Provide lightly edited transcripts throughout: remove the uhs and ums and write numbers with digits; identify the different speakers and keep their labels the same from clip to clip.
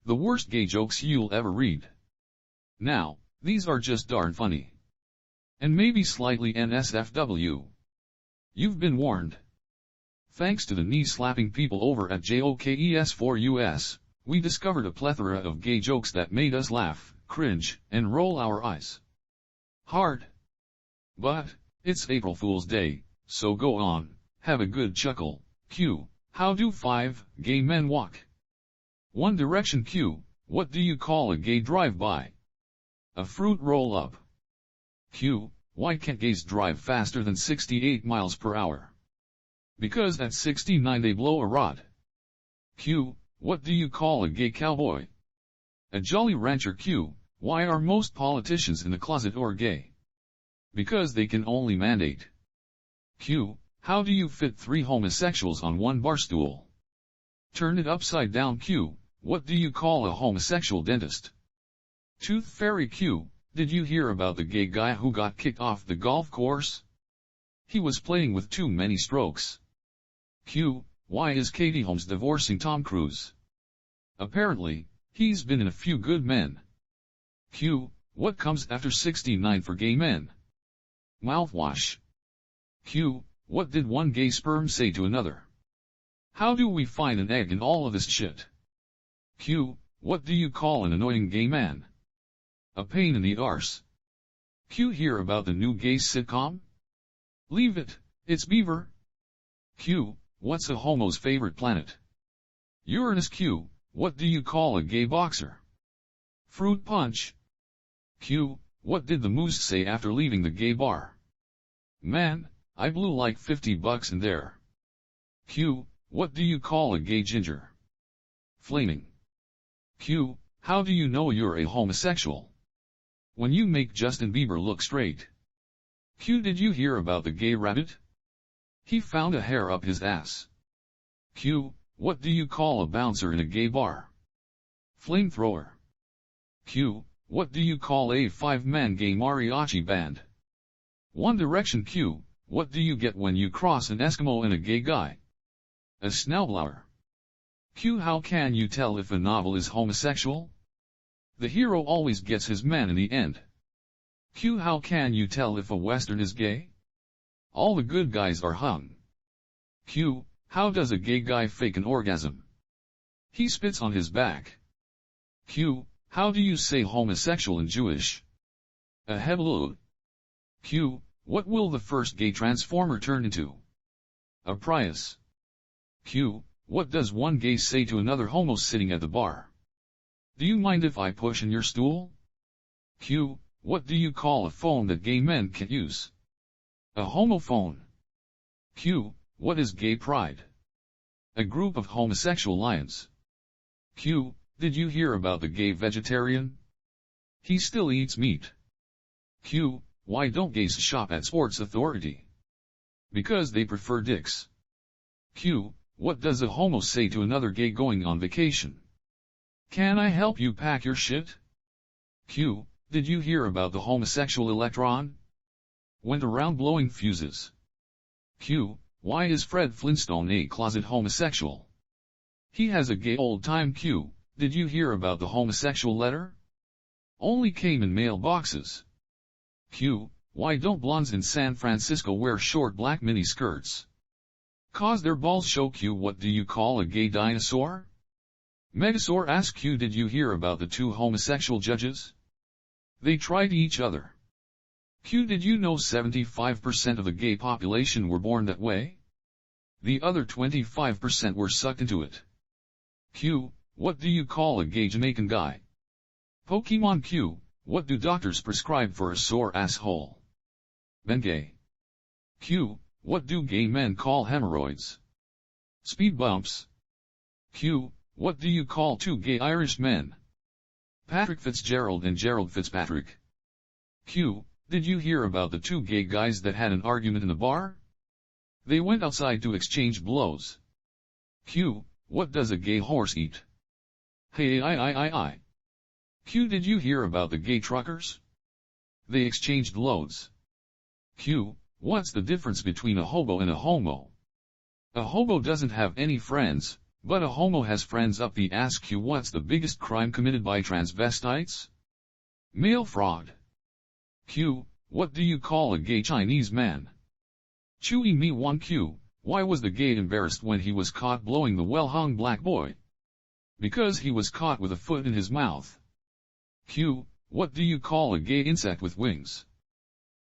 Speaker 1: The worst gay jokes you'll ever read. Now, these are just darn funny. And maybe slightly NSFW. You've been warned. Thanks to the knee-slapping people over at JOKES4US, we discovered a plethora of gay jokes that made us laugh, cringe, and roll our eyes hard. But, it's April Fool's Day, so go on, have a good chuckle. Q. How do 5 gay men walk? One Direction. Q. What do you call a gay drive-by? A fruit roll-up. Q. Why can't gays drive faster than 68 miles per hour? Because at 69 they blow a rod. Q. What do you call a gay cowboy? A Jolly Rancher. Q. Why are most politicians in the closet or gay? Because they can only mandate. Q. How do you fit 3 homosexuals on one bar stool? Turn it upside down. Q. What do you call a homosexual dentist? Tooth Fairy. Q. Did you hear about the gay guy who got kicked off the golf course? He was playing with too many strokes. Q. Why is Katie Holmes divorcing Tom Cruise? Apparently, he's been in a few good men. Q. What comes after 69 for gay men? Mouthwash. Q. What did one gay sperm say to another? How do we find an egg in all of this shit? Q. What do you call an annoying gay man? A pain in the arse. Q. Hear about the new gay sitcom? Leave it, it's Beaver. Q. What's a homo's favorite planet? Uranus. Q. What do you call a gay boxer? Fruit punch. Q. What did the moose say after leaving the gay bar? Man, I blew like $50 in there. Q. What do you call a gay ginger? Flaming. Q. How do you know you're a homosexual? When you make Justin Bieber look straight. Q. Did you hear about the gay rabbit? He found a hair up his ass. Q. What do you call a bouncer in a gay bar? Flamethrower. Q. What do you call a 5-man gay mariachi band? One Direction. Q. What do you get when you cross an Eskimo and a gay guy? A snowblower. Q. How can you tell if a novel is homosexual? The hero always gets his man in the end. Q. How can you tell if a Western is gay? All the good guys are hung. Q. How does a gay guy fake an orgasm? He spits on his back. Q. How do you say homosexual in Jewish? A hebelud. Q. What will the first gay transformer turn into? A Prius. Q. What does one gay say to another homo sitting at the bar? Do you mind if I push in your stool? Q. What do you call a phone that gay men can't use? A homophone. Q. What is gay pride? A group of homosexual lions. Q. Did you hear about the gay vegetarian? He still eats meat. Q. Why don't gays shop at Sports Authority? Because they prefer dicks. Q. What does a homo say to another gay going on vacation? Can I help you pack your shit? Q. Did you hear about the homosexual electron? Went around blowing fuses. Q. Why is Fred Flintstone a closet homosexual? He has a gay old time. Q. Did you hear about the homosexual letter? Only came in mail boxes. Q. Why don't blondes in San Francisco wear short black mini skirts? 'Cause their balls show. Q. What do you call a gay dinosaur? Megasaur. Ask Q. Did you hear about the 2 homosexual judges? They tried each other. Q. Did you know 75% of the gay population were born that way? The other 25% were sucked into it. Q. What do you call a gay Jamaican guy? Pokemon. Q. What do doctors prescribe for a sore asshole? Bengay. Q. What do gay men call hemorrhoids? Speed bumps. Q. What do you call 2 gay Irish men? Patrick Fitzgerald and Gerald Fitzpatrick. Q. Did you hear about the 2 gay guys that had an argument in the bar? They went outside to exchange blows. Q. What does a gay horse eat? Hey I. Q. Did you hear about the gay truckers? They exchanged loads. Q. What's the difference between a hobo and a homo? A hobo doesn't have any friends, but a homo has friends up the ass. Q. What's the biggest crime committed by transvestites? Male fraud. Q. What do you call a gay Chinese man? Chewy me 1. Q. Why was the gay embarrassed when he was caught blowing the well-hung black boy? Because he was caught with a foot in his mouth. Q. What do you call a gay insect with wings?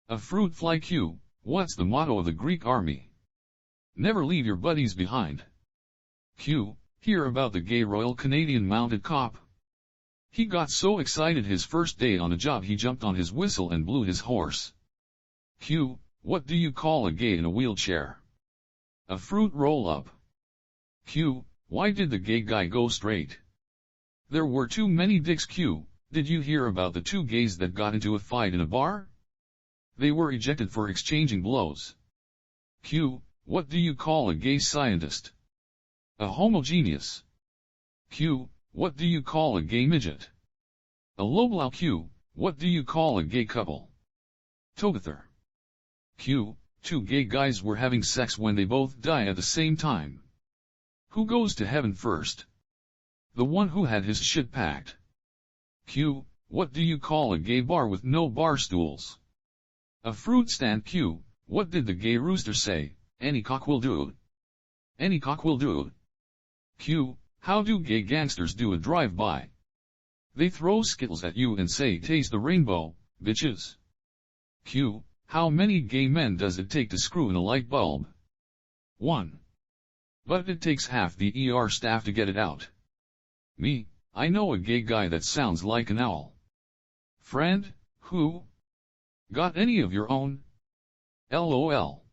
Speaker 1: A fruit fly. Q. What's the motto of the Greek army? Never leave your buddies behind. Q. Hear about the gay Royal Canadian Mounted Cop? He got so excited his first day on a job he jumped on his whistle and blew his horse. Q. What do you call a gay in a wheelchair? A fruit roll-up. Q. Why did the gay guy go straight? There were too many dicks. Q. Did you hear about the 2 gays that got into a fight in a bar? They were ejected for exchanging blows. Q. What do you call a gay scientist? A homogeneous. Q. What do you call a gay midget? A lowblow. Q. What do you call a gay couple? Together. Q. 2 gay guys were having sex when they both die at the same time. Who goes to heaven first? The one who had his shit packed. Q. What do you call a gay bar with no bar stools? A fruit stand. Q. What did the gay rooster say? Any cock will do. Any cock will do. Q. How do gay gangsters do a drive-by? They throw Skittles at you and say taste the rainbow, bitches. Q. How many gay men does it take to screw in a light bulb? 1. But it takes half the ER staff to get it out. Me, I know a gay guy that sounds like an owl. Friend, who? Got any of your own? LOL.